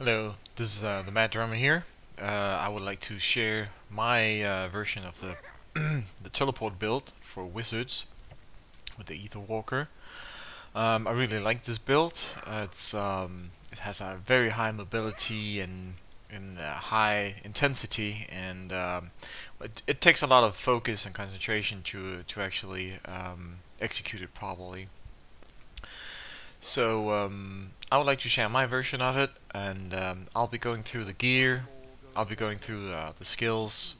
Hello, this is the Mad Drummer here. I would like to share my version of the the teleport build for wizards with the Aether Walker. I really like this build. It has a very high mobility and high intensity, and it takes a lot of focus and concentration to actually execute it properly. So I would like to share my version of it, and I'll be going through the gear, I'll be going through the skills,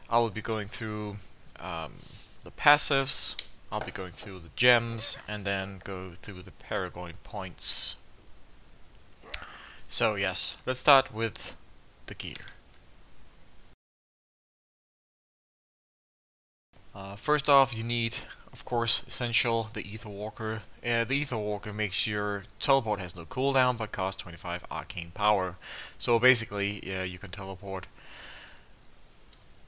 I will be going through um, the passives, I'll be going through the gems, and then go through the Paragon Points. So yes, let's start with the gear. First off, you need, of course, essential, the Aether Walker. The Aether Walker makes your teleport has no cooldown, but costs 25 arcane power. So basically, you can teleport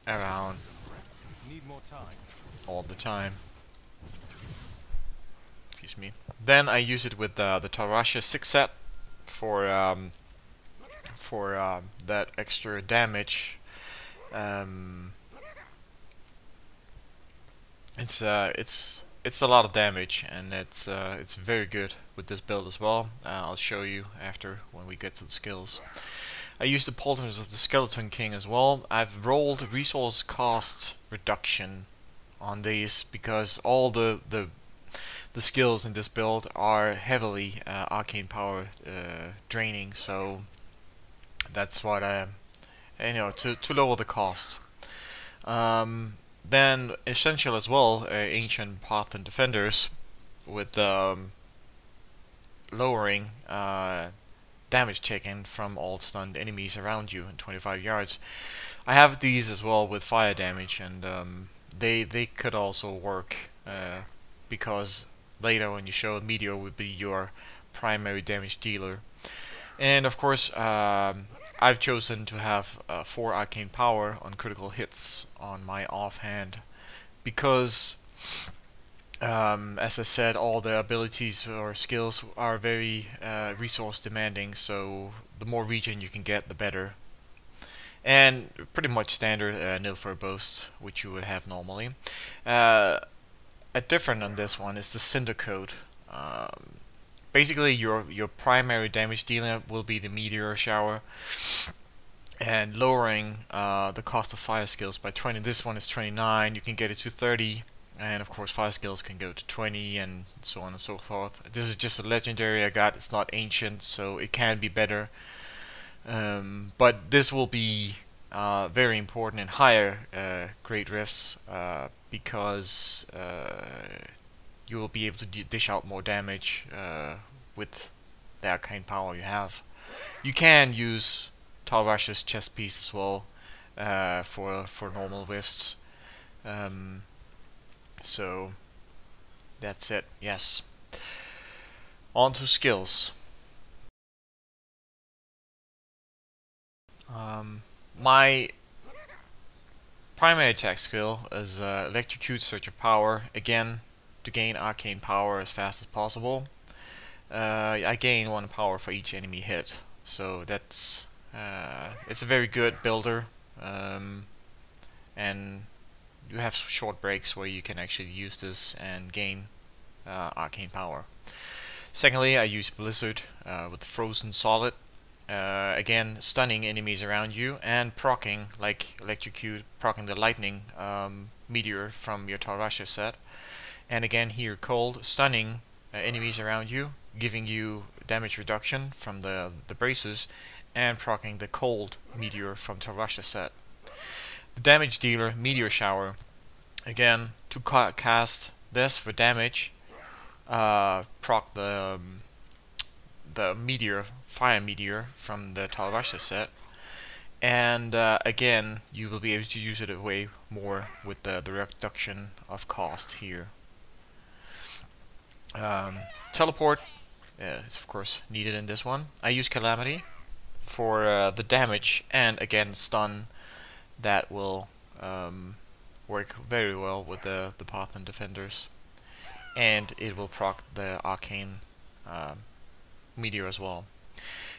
around all the time. Excuse me. Then I use it with the Tarasha 6 set for that extra damage. It's a lot of damage, and it's very good with this build as well. I'll show you after when we get to the skills. I use the Pauldrons of the Skeleton King as well. I've rolled resource cost reduction on these because all the skills in this build are heavily arcane power draining, so that's what to lower the cost. Then essential as well, ancient path and defenders with lowering damage taken from all stunned enemies around you in 25 yards. I have these as well with fire damage, and they could also work because later when you show a meteor would be your primary damage dealer. And of course, I've chosen to have 4 arcane power on critical hits on my offhand because, as I said, all the abilities or skills are very resource demanding, so the more regen you can get, the better. And pretty much standard nil for a boast, which you would have normally. A different on this one is the Cinder Code. Basically, your primary damage dealer will be the Meteor Shower, and lowering the cost of fire skills by 20. This one is 29. You can get it to 30, and of course, fire skills can go to 20, and so on and so forth. This is just a legendary I got. It's not ancient, so it can be better. But this will be very important in higher grade rifts because you will be able to dish out more damage with the arcane power you have. You can use Talrash's chest piece as well for normal rifts. So that's it. Yes. On to skills. My primary attack skill is Electrocute Surge of Power, again to gain arcane power as fast as possible. I gain 1 power for each enemy hit, so that's it's a very good builder, and you have short breaks where you can actually use this and gain arcane power. Secondly, I use Blizzard with Frozen Solid. Again, stunning enemies around you and proccing, like Electrocute, proccing the Lightning Meteor from your Tarasha set. And again here, Cold, stunning enemies around you, giving you damage reduction from the braces, and proccing the Cold Meteor from Tarasha set. The damage dealer, Meteor Shower, again, to cast this for damage, proc the meteor, fire meteor from the Talrasha set, and again you will be able to use it way more with the reduction of cost here. Teleport is of course needed in this one. I use Calamity for the damage, and again stun that will work very well with the path and defenders, and it will proc the arcane meteor as well.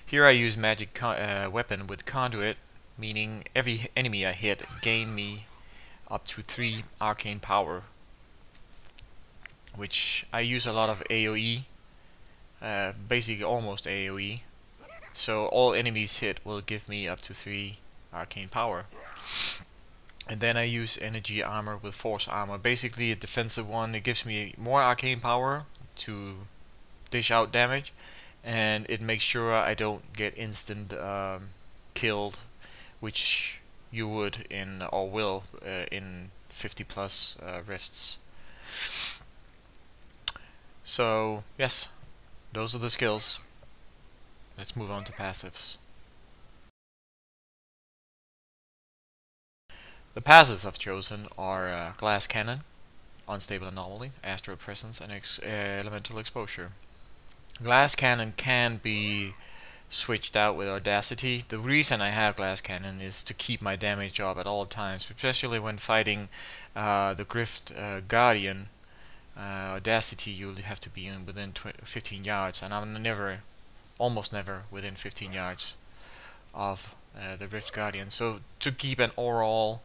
Here I use magic weapon with conduit, meaning every enemy I hit gain me up to 3 arcane power, which I use a lot of AoE, basically almost AoE. So all enemies hit will give me up to 3 arcane power. And then I use energy armor with force armor, basically a defensive one. It gives me more arcane power to dish out damage, and it makes sure I don't get instant killed, which you would in, or will in 50 plus rifts. So yes, those are the skills. Let's move on to passives. The passives I've chosen are Glass Cannon, Unstable Anomaly, Astral Presence, and Elemental Exposure. Glass Cannon can be switched out with Audacity. The reason I have Glass Cannon is to keep my damage up at all times, especially when fighting the Grift Guardian. Audacity, you'll have to be in within 15 yards, and I'm almost never within 15 yards of the Rift Guardian. So to keep an overall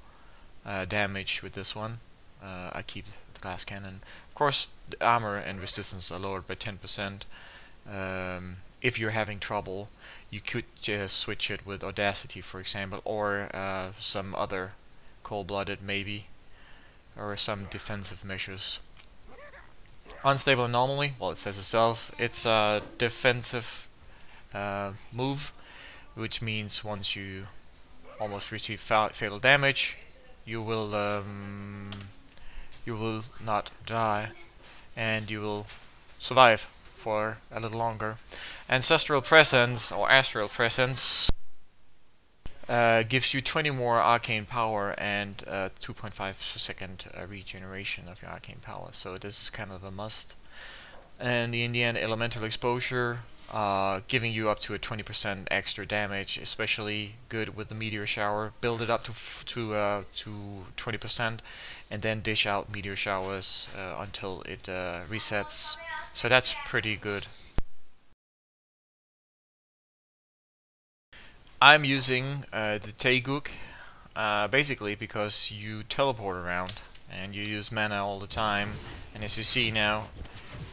damage with this one, I keep the Glass Cannon. Of course, the armor and resistance are lowered by 10%. If you're having trouble, you could just switch it with Audacity, for example, or some other cold-blooded maybe, or some defensive measures. Unstable Anomaly, well, it says itself, it's a defensive move, which means once you almost receive fatal damage, you will not die, and you will survive for a little longer. Ancestral Presence, or Astral Presence, gives you 20 more arcane power and 2.5 per second regeneration of your arcane power, so this is kind of a must. And in the end, Elemental Exposure, giving you up to a 20% extra damage, especially good with the Meteor Shower. Build it up to 20%, and then dish out Meteor Showers until it resets. So that's pretty good. I'm using the Taeguk basically because you teleport around and you use mana all the time, and as you see now,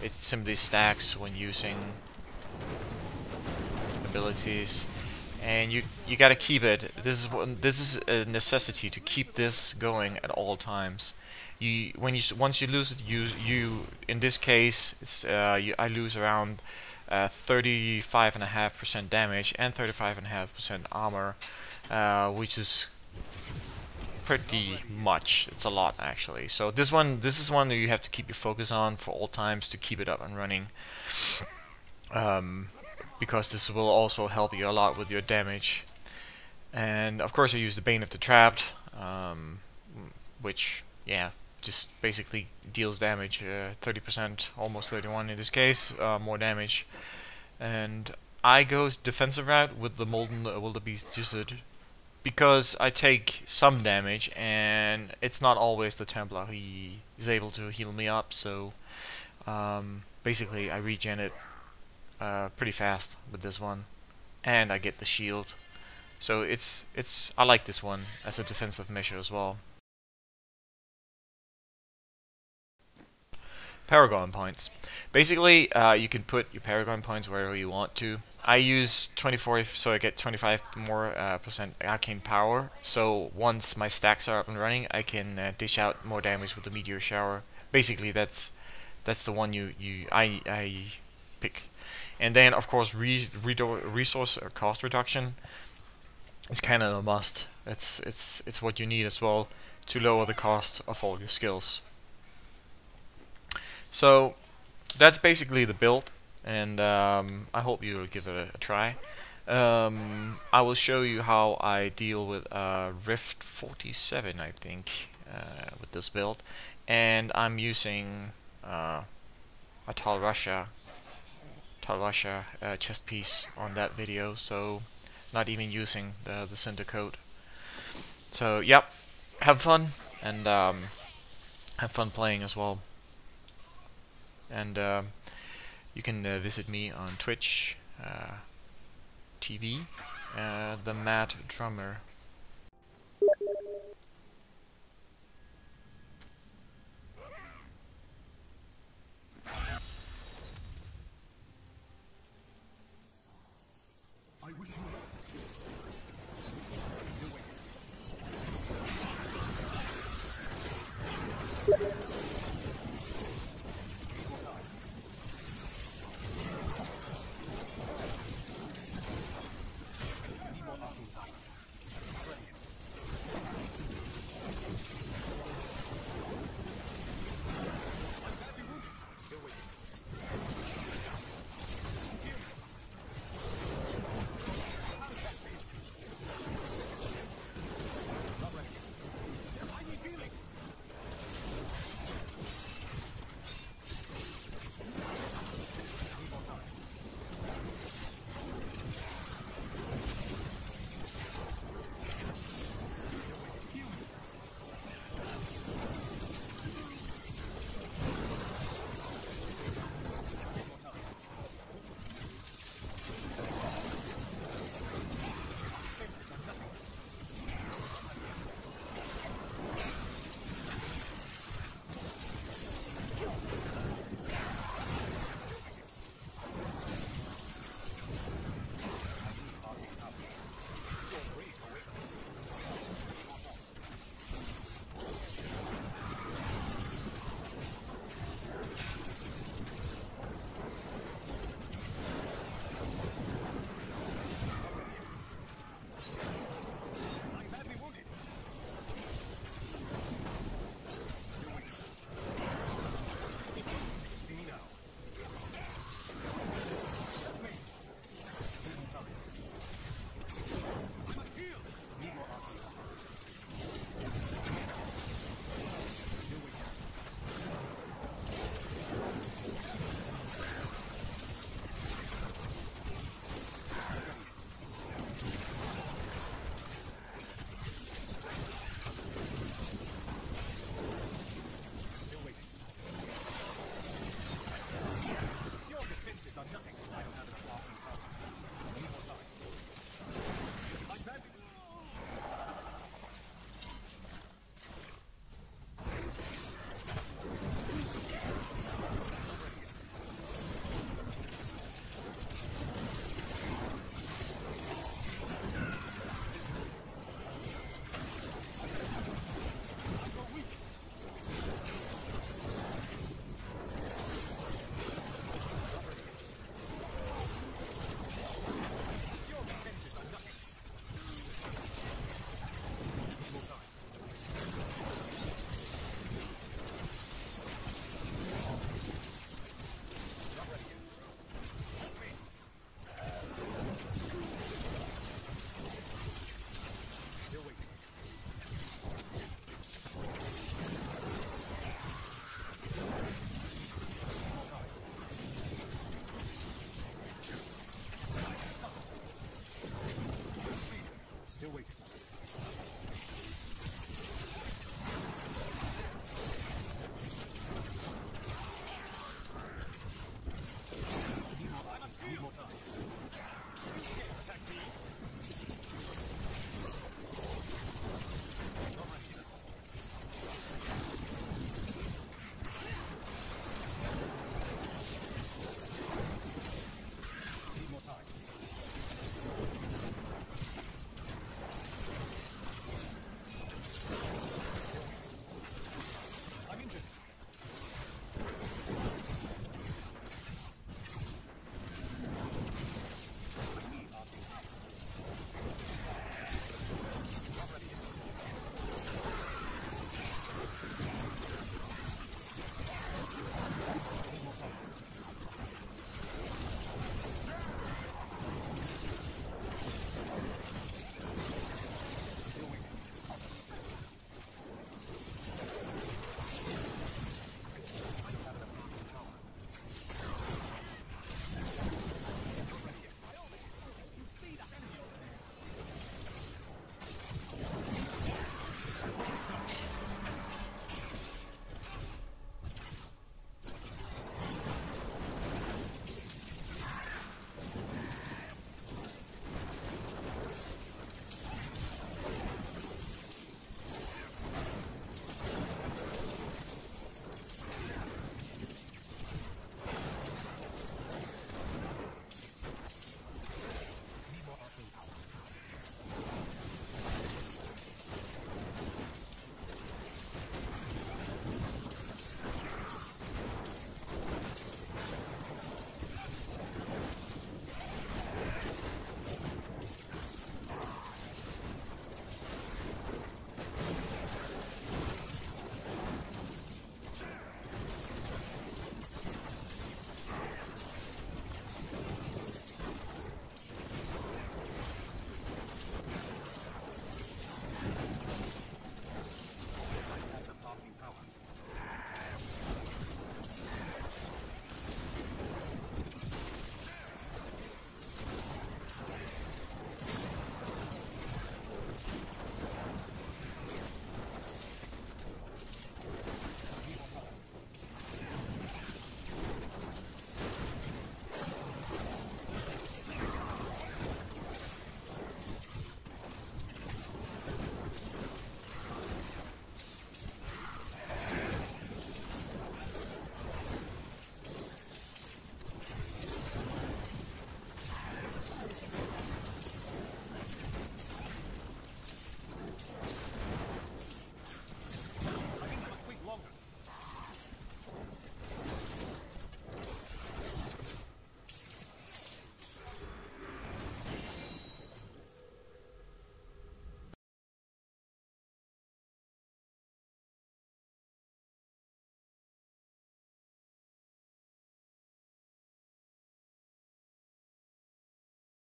it simply stacks when using abilities, and you gotta keep it. This is a necessity to keep this going at all times. Once you lose it, you in this case it's I lose around 35.5% damage and 35.5% armor, which is pretty much. It's a lot actually. So this is one that you have to keep your focus on for all times to keep it up and running, because this will also help you a lot with your damage. And of course I use the Bane of the Trapped, which just basically deals damage, 30%, almost 31 in this case, more damage. And I go defensive route with the Molten Wildebeest Gizzard, because I take some damage, and it's not always the Templar. He is able to heal me up, so basically I regen it pretty fast with this one, and I get the shield. So I like this one as a defensive measure as well. Paragon Points. Basically, you can put your Paragon Points wherever you want to. I use 24, so I get 25 more percent arcane power. So once my stacks are up and running, I can dish out more damage with the Meteor Shower. Basically, that's the one I pick. And then, of course, resource or cost reduction is kind of a must. It's what you need as well to lower the cost of all your skills. So that's basically the build, and I hope you'll give it a try. I will show you how I deal with Rift 47, I think, with this build, and I'm using a Tal Rasha chest piece on that video, so not even using the Cinder Coat. So yep, have fun, and have fun playing as well. And you can visit me on Twitch, TV. The Mad Drummer.